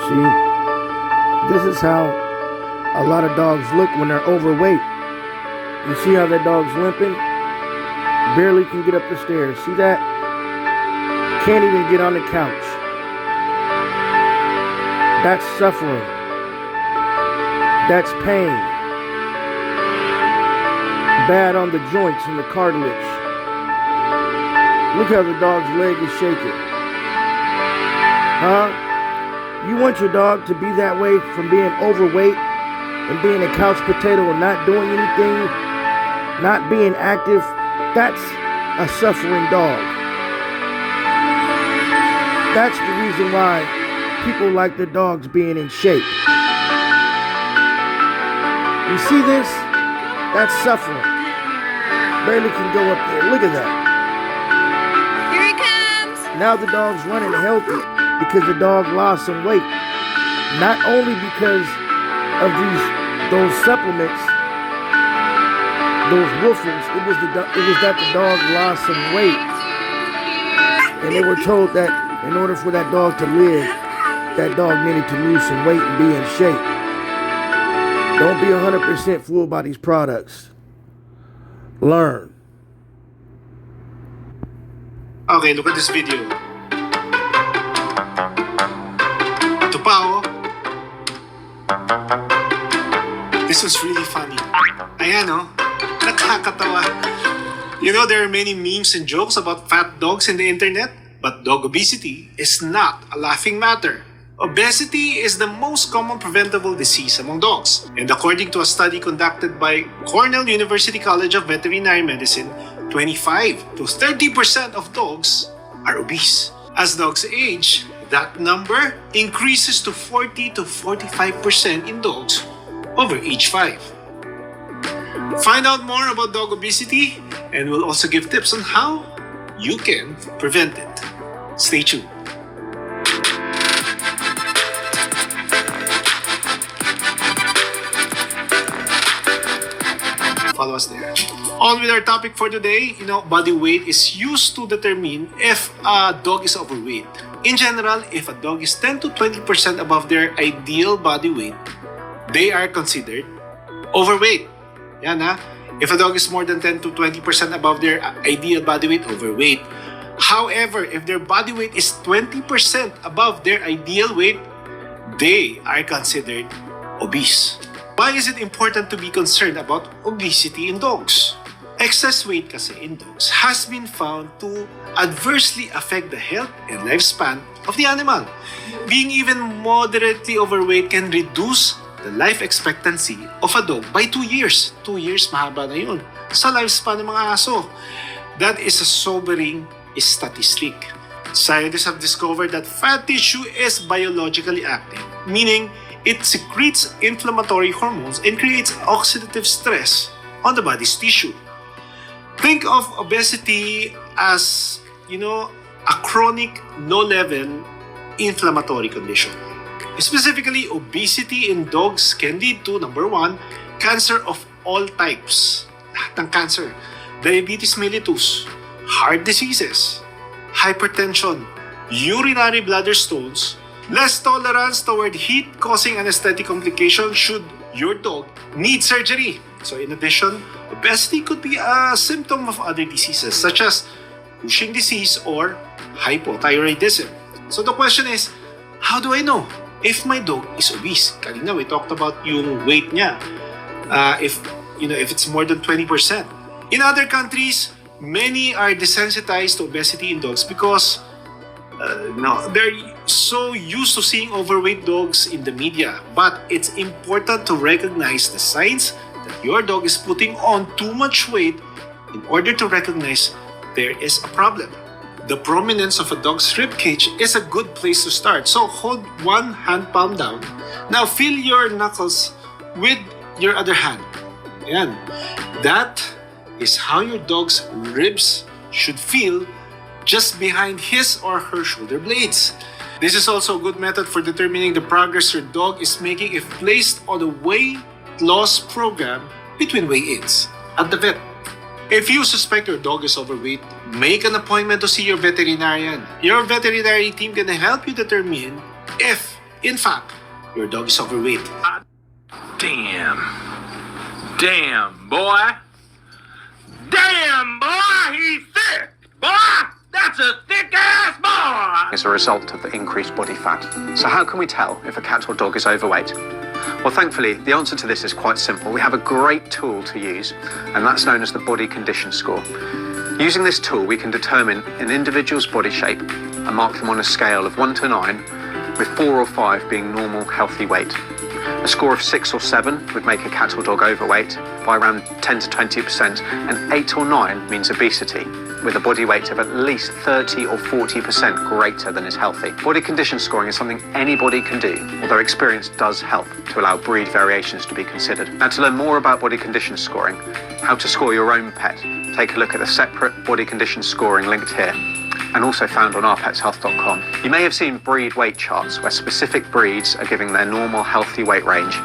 See, this is how a lot of dogs look when they're overweight. You see how that dog's limping? Barely can get up the stairs. See that? Can't even get on the couch. That's suffering. That's pain. Bad on the joints and the cartilage. Look how the dog's leg is shaking. Huh? You want your dog to be that way from being overweight and being a couch potato and not doing anything, not being active? That's a suffering dog. That's the reason why people like their dogs being in shape. You see this? That's suffering. Barely can go up there. Look at that. Here he comes. Now the dog's running healthy because the dog lost some weight. Not only because of those supplements, those woofers, it was that the dog lost some weight. And they were told that in order for that dog to live, that dog needed to lose some weight and be in shape. Don't be 100% fooled by these products. Learn. Okay, look at this video. Ito pa, oh. This was really funny. Ayan, oh. Nakakatawa. You know, there are many memes and jokes about fat dogs in the internet, but dog obesity is not a laughing matter. Obesity is the most common preventable disease among dogs. And according to a study conducted by Cornell University College of Veterinary Medicine, 25 to 30% of dogs are obese. As dogs age, that number increases to 40 to 45% in dogs over age 5. Find out more about dog obesity, and we'll also give tips on how you can prevent it. Stay tuned. Follow us there. On with our topic for today, body weight is used to determine if a dog is overweight. In general, if a dog is 10 to 20% above their ideal body weight, they are considered overweight. Yan ha. If a dog is more than 10 to 20% above their ideal body weight, overweight. However, if their body weight is 20% above their ideal weight, they are considered obese. Why is it important to be concerned about obesity in dogs? Excess weight kasi in dogs has been found to adversely affect the health and lifespan of the animal. Being even moderately overweight can reduce the life expectancy of a dog by 2 years. 2 years, mahaba na yun. Sa lifespan ng mga aso. That is a sobering statistic. Scientists have discovered that fat tissue is biologically active, meaning it secretes inflammatory hormones and creates oxidative stress on the body's tissue. Think of obesity as, a chronic, low-level inflammatory condition. Specifically, obesity in dogs can lead to, number 1, cancer of all types. Lahat ng cancer. Diabetes mellitus, heart diseases, hypertension, urinary bladder stones, less tolerance toward heat causing anesthetic complications should your dog need surgery. So in addition, obesity could be a symptom of other diseases such as Cushing disease or hypothyroidism. So the question is, how do I know if my dog is obese? Kanina we talked about yung weight niya. If it's more than 20%. In other countries, many are desensitized to obesity in dogs because they're so used to seeing overweight dogs in the media. But it's important to recognize the signs that your dog is putting on too much weight in order to recognize there is a problem. The prominence of a dog's rib cage is a good place to start. So hold one hand palm down. Now feel your knuckles with your other hand. Ayan. That is how your dog's ribs should feel just behind his or her shoulder blades. This is also a good method for determining the progress your dog is making if placed on a weight loss program between weigh-ins at the vet. If you suspect your dog is overweight, make an appointment to see your veterinarian. Your veterinary team can help you determine if in fact, your dog is overweight. Damn, boy. Damn, boy, he's thick. Boy, that's a thick-ass boy. As a result of the increased body fat. So how can we tell if a cat or dog is overweight? Well, thankfully, the answer to this is quite simple. We have a great tool to use, and that's known as the body condition score. Using this tool, we can determine an individual's body shape and mark them on a scale of 1 to 9, with 4 or 5 being normal, healthy weight. A score of 6 or 7 would make a cat or dog overweight by around 10 to 20%, and 8 or 9 means obesity, with a body weight of at least 30 or 40% greater than is healthy. Body condition scoring is something anybody can do, although experience does help to allow breed variations to be considered. Now, to learn more about body condition scoring, how to score your own pet, take a look at the separate body condition scoring linked here, and also found on ourpetshealth.com. You may have seen breed weight charts where specific breeds are giving their normal healthy weight range.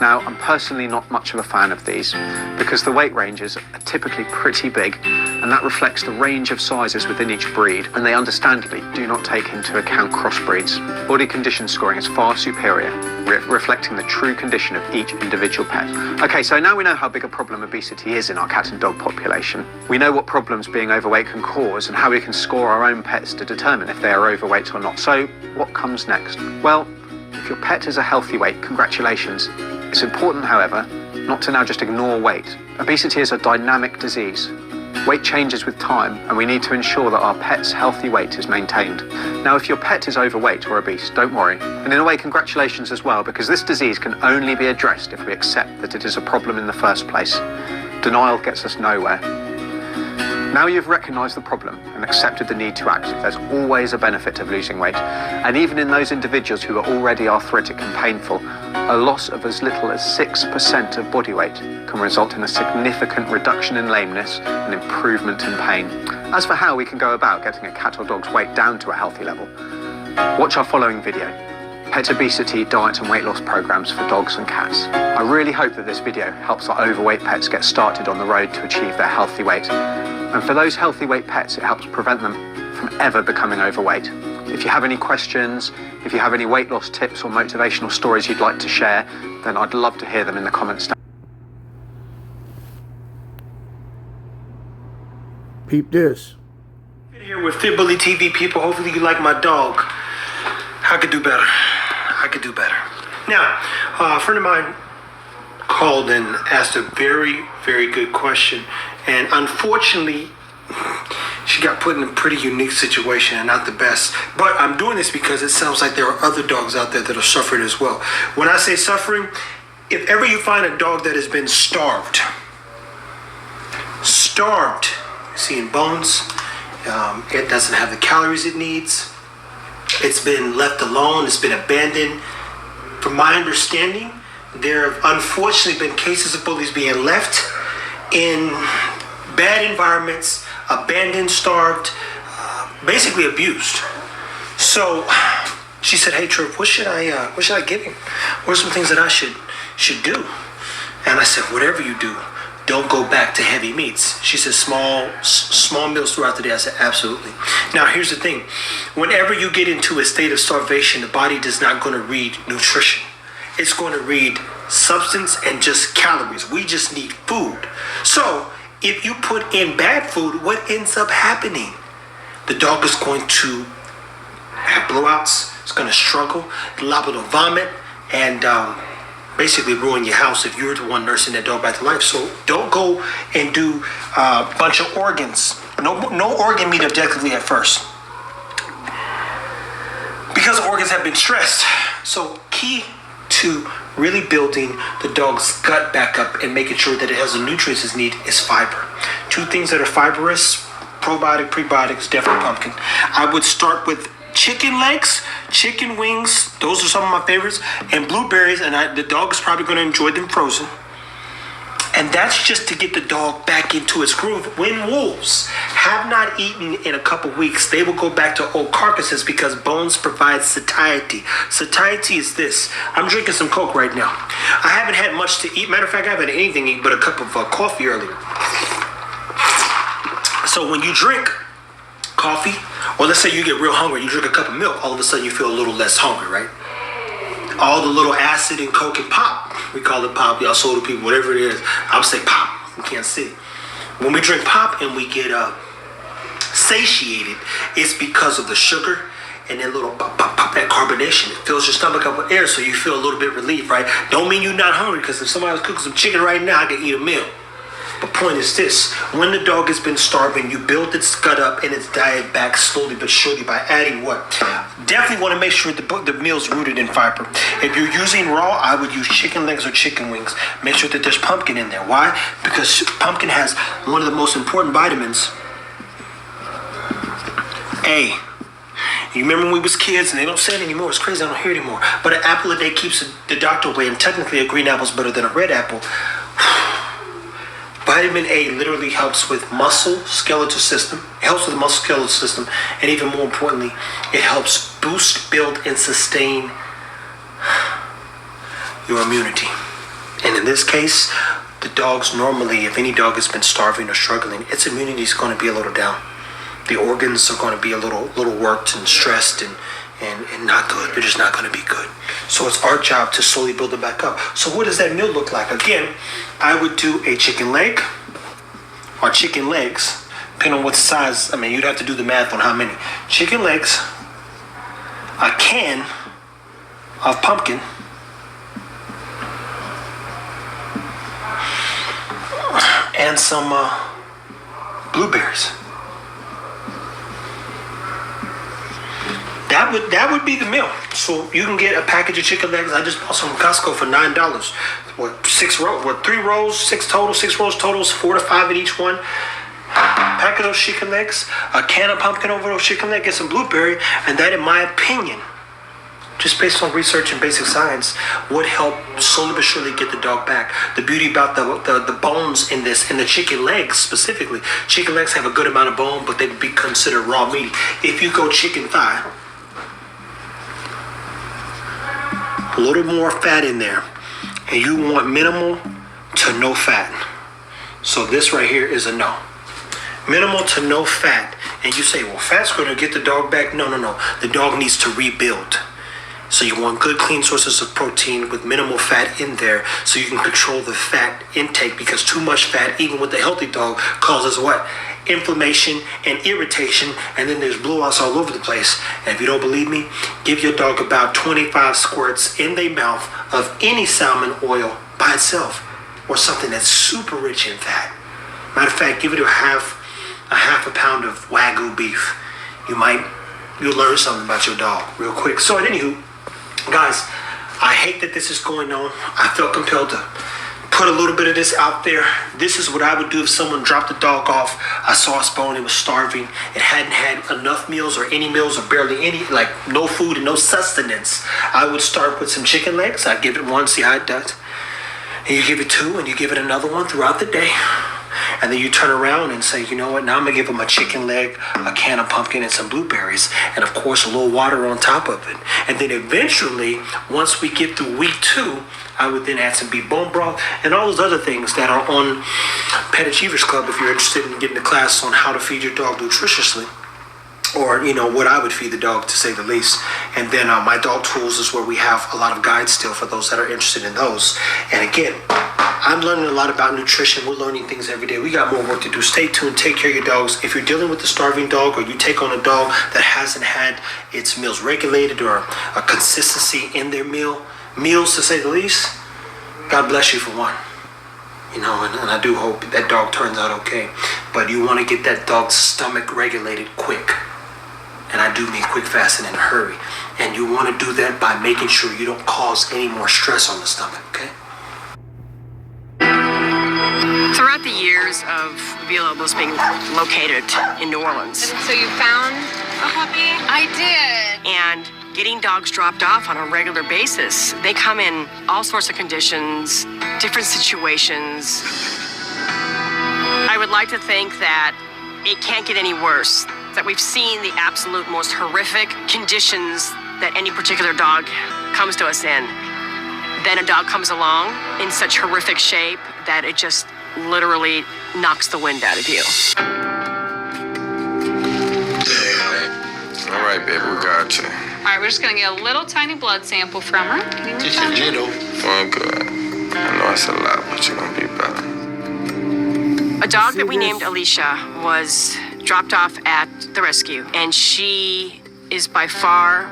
Now, I'm personally not much of a fan of these because the weight ranges are typically pretty big, and that reflects the range of sizes within each breed, and they understandably do not take into account crossbreeds. Body condition scoring is far superior, reflecting the true condition of each individual pet. Okay, so now we know how big a problem obesity is in our cat and dog population. We know what problems being overweight can cause and how we can score our own pets to determine if they are overweight or not. So what comes next? Well, if your pet is a healthy weight, congratulations. It's important, however, not to now just ignore weight. Obesity is a dynamic disease. Weight changes with time, and we need to ensure that our pet's healthy weight is maintained. Now, if your pet is overweight or obese, don't worry. And in a way, congratulations as well, because this disease can only be addressed if we accept that it is a problem in the first place. Denial gets us nowhere. Now you've recognised the problem and accepted the need to act, there's always a benefit of losing weight. And even in those individuals who are already arthritic and painful, a loss of as little as 6% of body weight can result in a significant reduction in lameness and improvement in pain. As for how we can go about getting a cat or dog's weight down to a healthy level, watch our following video. Pet obesity, diet and weight loss programs for dogs and cats. I really hope that this video helps our overweight pets get started on the road to achieve their healthy weight. And for those healthy weight pets, it helps prevent them from ever becoming overweight. If you have any questions, if you have any weight loss tips or motivational stories you'd like to share, then I'd love to hear them in the comments down. Peep this. Here with Fit Bully TV people. Hopefully you like my dog. I could do better. I could do better. Now, a friend of mine called and asked a very, very good question. And unfortunately, she got put in a pretty unique situation and not the best. But I'm doing this because it sounds like there are other dogs out there that are suffering as well. When I say suffering, if ever you find a dog that has been starved, seeing bones, it doesn't have the calories it needs, it's been left alone, it's been abandoned. From my understanding, there have unfortunately been cases of bullies being left in bad environments, abandoned, starved, basically abused. So she said, "Hey Trev, what should I give him? What are some things that I should do?" And I said, "Whatever you do, don't go back to heavy meats." She said, small meals throughout the day. I said, absolutely. Now, here's the thing. Whenever you get into a state of starvation, the body is not going to read nutrition. It's going to read substance and just calories. We just need food. So if you put in bad food, what ends up happening? The dog is going to have blowouts. It's going to struggle, liable to vomit, and basically ruin your house if you're the one nursing that dog back to life. So don't go and do a bunch of organs. No organ meat objectively at first, because organs have been stressed. So key to really building the dog's gut back up and making sure that it has the nutrients it needs is fiber. Two things that are fibrous, probiotic, prebiotics, definitely pumpkin. I would start with chicken legs, chicken wings. Those are some of my favorites. And blueberries, and the dog is probably going to enjoy them frozen. And that's just to get the dog back into its groove. When wolves have not eaten in a couple weeks, they will go back to old carcasses because bones provide satiety. Satiety is this. I'm drinking some Coke right now. I haven't had much to eat. Matter of fact, I haven't had anything to eat but a cup of coffee earlier. So when you drink coffee, or let's say you get real hungry, you drink a cup of milk, all of a sudden you feel a little less hungry, right? all the little acid and coke and pop. We call it pop. Y'all soda people, whatever it is. I'll say pop in Kansas City. When we drink pop and we get satiated, it's because of the sugar and then little pop, pop, pop, that carbonation. It fills your stomach up with air, so you feel a little bit relief, right? Don't mean you're not hungry, because if somebody was cooking some chicken right now, I could eat a meal. But point is this: when the dog has been starving, you build its gut up and its diet back slowly but surely by adding what? Definitely want to make sure the meal's rooted in fiber. If you're using raw, I would use chicken legs or chicken wings. Make sure that there's pumpkin in there. Why? Because pumpkin has one of the most important vitamins, A. You remember when we was kids, and they don't say it anymore. It's crazy, I don't hear it anymore. But an apple a day keeps the doctor away, and technically a green apple's better than a red apple. Vitamin A literally helps with muscle skeletal system. It helps with the muscle skeletal system, and even more importantly, it helps boost, build, and sustain your immunity. And in this case, the dogs normally, if any dog has been starving or struggling, its immunity is going to be a little down. The organs are going to be a little worked and stressed and not good. They're just not going to be good. So it's our job to slowly build it back up. So what does that meal look like? Again, I would do a chicken leg or chicken legs, depending on what size. I mean, you'd have to do the math on how many. Chicken legs, a can of pumpkin, and some blueberries. That would be the meal. So you can get a package of chicken legs. I just bought some from Costco for $9. What, 6 rows? What, 3 rows? 6 total? 6 rows totals? 4 to 5 in each one. Pack of those chicken legs, a can of pumpkin over those chicken legs, get some blueberry, and that, in my opinion, just based on research and basic science, would help slowly but surely get the dog back. The beauty about the bones in this, in the chicken legs specifically, chicken legs have a good amount of bone, but they would be considered raw meat. If you go chicken thigh, a little more fat in there, and you want minimal to no fat. So this right here is a no. Minimal to no fat. And you say, well, fat's going to get the dog back. No. The dog needs to rebuild. So you want good, clean sources of protein with minimal fat in there so you can control the fat intake, because too much fat, even with the healthy dog, causes what? Inflammation and irritation, and then there's blowouts all over the place. And if you don't believe me, give your dog about 25 squirts in their mouth of any salmon oil by itself, or something that's super rich in fat. Matter of fact, give it a half a pound of Wagyu beef. You'll learn something about your dog real quick. So anywho, guys, I hate that this is going on. I felt compelled to put a little bit of this out there. This is what I would do if someone dropped the dog off. I saw its bone, it was starving. It hadn't had enough meals or any meals or barely any, like no food and no sustenance. I would start with some chicken legs. I'd give it one, see how it does. And you give it 2, and you give it another one throughout the day. And then you turn around and say, you know what, now I'm going to give them a chicken leg, a can of pumpkin, and some blueberries. And, of course, a little water on top of it. And then eventually, once we get through week 2, I would then add some beef bone broth and all those other things that are on Pet Achievers Club if you're interested in getting a class on how to feed your dog nutritiously. Or, you know, what I would feed the dog, to say the least. And then my dog tools is where we have a lot of guides still for those that are interested in those. And again, I'm learning a lot about nutrition. We're learning things every day. We got more work to do. Stay tuned. Take care of your dogs. If you're dealing with a starving dog, or you take on a dog that hasn't had its meals regulated or a consistency in their meals, to say the least, God bless you for one. You know, and I do hope that dog turns out okay. But you want to get that dog's stomach regulated quick. And I do mean quick, fast, and in a hurry. And you want to do that by making sure you don't cause any more stress on the stomach, okay? Throughout the years of Villalobos being located in New Orleans, So you found a puppy? I did. and getting dogs dropped off on a regular basis, they come in all sorts of conditions, different situations. I would like to think that it can't get any worse, that we've seen the absolute most horrific conditions that any particular dog comes to us in. Then a dog comes along in such horrific shape that it just literally knocks the wind out of you. All right, baby, we got you. All right, we're just gonna get a little tiny blood sample from her. Can you Just a little. Doing good. I know it's a lot, but you're gonna be better. A dog See that we this? named Alicia was dropped off at the rescue, and she is by far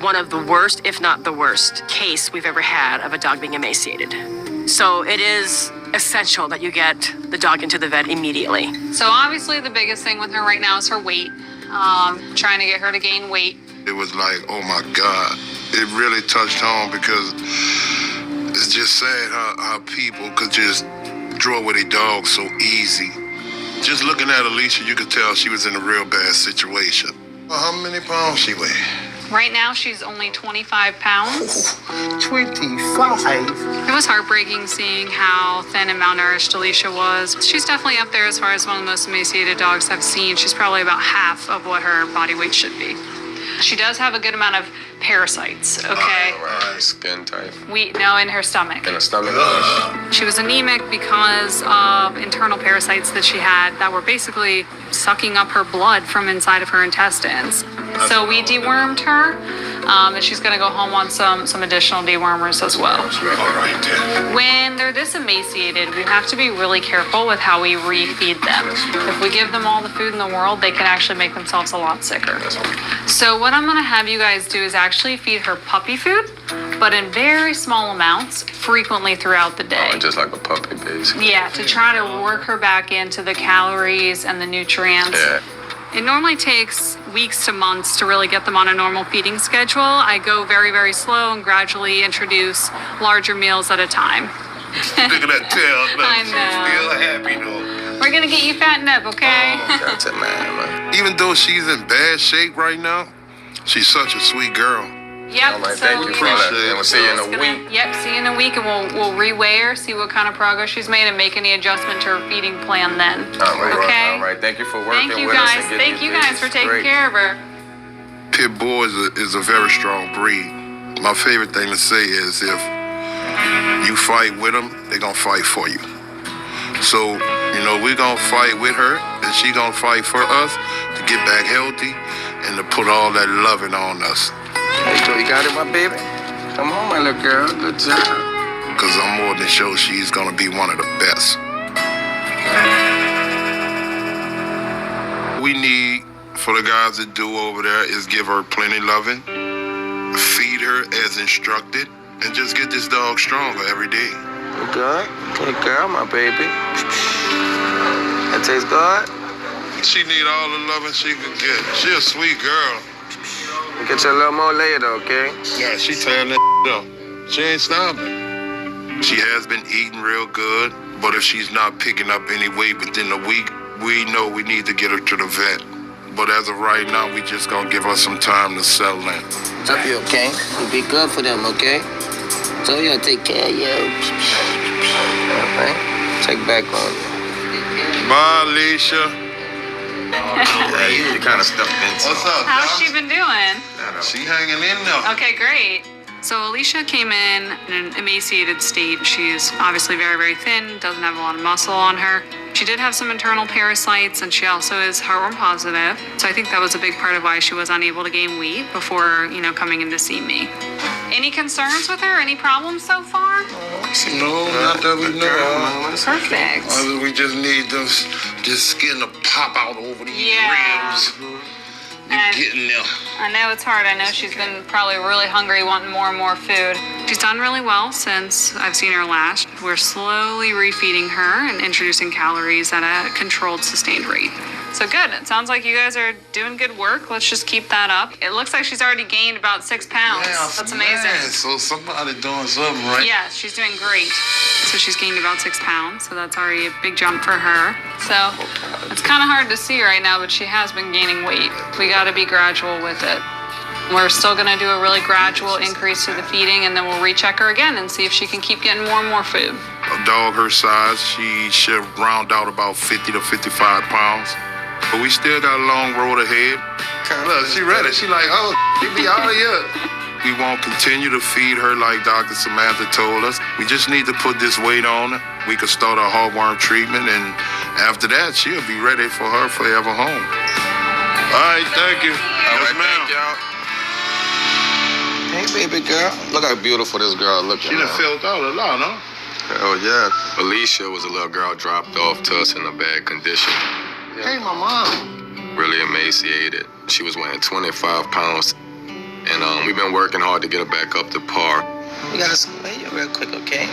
one of the worst, if not the worst, case we've ever had of a dog being emaciated. So it is essential that you get the dog into the vet immediately. So obviously the biggest thing with her right now is her weight. Trying to get her to gain weight. It was like, oh my God. It really touched home because it's just sad how people could just draw with a dog so easy. Just looking at Alicia, you could tell she was in a real bad situation. How many pounds she weigh? Right now she's only 25 pounds. 25. It was heartbreaking seeing how thin and malnourished Alicia was. She's definitely up there as far as one of the most emaciated dogs I've seen. She's probably about half of what her body weight should be. She does have a good amount of parasites, okay? Right. Skin type. In her stomach. In the stomach. She was anemic because of internal parasites that she had that were basically sucking up her blood from inside of her intestines. So we dewormed her, and she's gonna go home on some additional dewormers as well. All right then. When they're this emaciated, we have to be really careful with how we refeed them. If we give them all the food in the world, they can actually make themselves a lot sicker. So what I'm gonna have you guys do is actually feed her puppy food, but in very small amounts, frequently throughout the day. Oh, just like a puppy, basically. Yeah, to try to work her back into the calories and the nutrients. Yeah. It normally takes weeks to months to really get them on a normal feeding schedule. I go very, very slow and gradually introduce larger meals at a time. Look at that tail. Look, I she's know. still happy though. We're gonna get you fattened up, okay? That's it, man. Even though she's in bad shape right now, she's such a sweet girl. Yep. All right, so thank you for that. And we'll see you in a week. Yep, see you in a week, and we'll reweigh her, see what kind of progress she's made, and make any adjustment to her feeding plan then. All right. Okay. All right. Thank you for working Thank you with us guys. and getting Thank you guys for taking Great. care of her. Pit Bull is a very strong breed. My favorite thing to say is if you fight with them, they're going to fight for you. So, we're going to fight with her, and she going to fight for us to get back healthy and to put all that loving on us. Hey, so you got it, my baby? Come on, my little girl. Good job. Because I'm more than sure she's going to be one of the best. We need for the guys to do over there is give her plenty loving, feed her as instructed, and just get this dog stronger every day. Good. Good girl, my baby. That tastes good. She need all the loving she could get. She a sweet girl. We'll get you a little more later, okay? Yeah, she tearing that up. She ain't stopping. She has been eating real good, but if she's not picking up any weight within a week, we know we need to get her to the vet. But as of right now, we just gonna give her some time to settle in. I'll be okay. You'll be good for them, okay? So you gotta take care of you. Okay. Check back on you. Bye, Alicia. Yeah, you kind of stepped into What's up, How's Doc? she been doing? She hanging in there. Okay, great. So Alicia came in an emaciated state. She's obviously very, very thin, doesn't have a lot of muscle on her. She did have some internal parasites, and she also is heartworm positive. So I think that was a big part of why she was unable to gain weight before, coming in to see me. Any concerns with her? Any problems so far? No, not that we know. Perfect. We just need this skin to pop out over these Yeah. ribs. You And- getting there. I know it's hard. I know she's been probably really hungry, wanting more and more food. She's done really well since I've seen her last. We're slowly refeeding her and introducing calories at a controlled, sustained rate. So good. It sounds like you guys are doing good work. Let's just keep that up. It looks like she's already gained about 6 pounds. That's amazing. Man, so somebody doing something right. Yeah, she's doing great. So she's gained about 6 pounds, so that's already a big jump for her. So it's kind of hard to see right now, but she has been gaining weight. We got to be gradual with it. We're still going to do a really gradual increase to the feeding, and then we'll recheck her again and see if she can keep getting more and more food. A dog her size, she should round out about 50 to 55 pounds. But we still got a long road ahead. Look, she ready. She like, oh, she be out of here. We won't continue to feed her like Dr. Samantha told us. We just need to put this weight on her. We could start a heartworm treatment, and after that, she'll be ready for her forever home. All right, thank you. All right, Yes, ma'am. thank y'all. baby girl. Look how beautiful this girl looking. She done filled out a lot, huh? Hell yeah. Alicia was a little girl dropped off to us in a bad condition. Hey, my mom. Really emaciated. She was weighing 25 pounds. And we've been working hard to get her back up to par. We gotta sway you real quick, okay?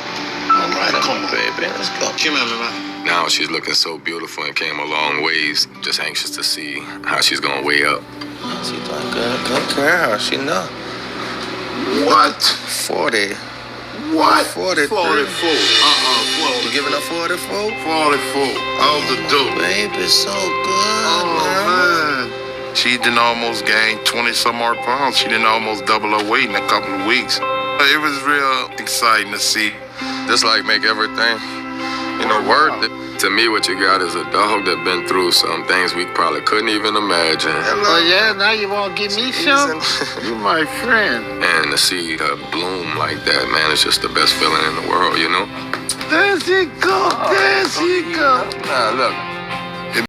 All right, come on, baby. Let's go. Come on, man. Now she's looking so beautiful and came a long ways. Just anxious to see how she's gonna weigh up. She's doing good. Good girl. She know. What? 40. What? 43. 44. 40. You giving her 44? 44. Out the door. Baby, so good, man. She didn't almost gain 20 some more pounds. She didn't almost double her weight in a couple of weeks. It was real exciting to see. Just like make everything, worth it. To me, what you got is a dog that been through some things we probably couldn't even imagine. Oh, yeah? Now you want to give me some? You my friend. And to see her bloom like that, man, it's just the best feeling in the world, There she go. There she go. Nah, look.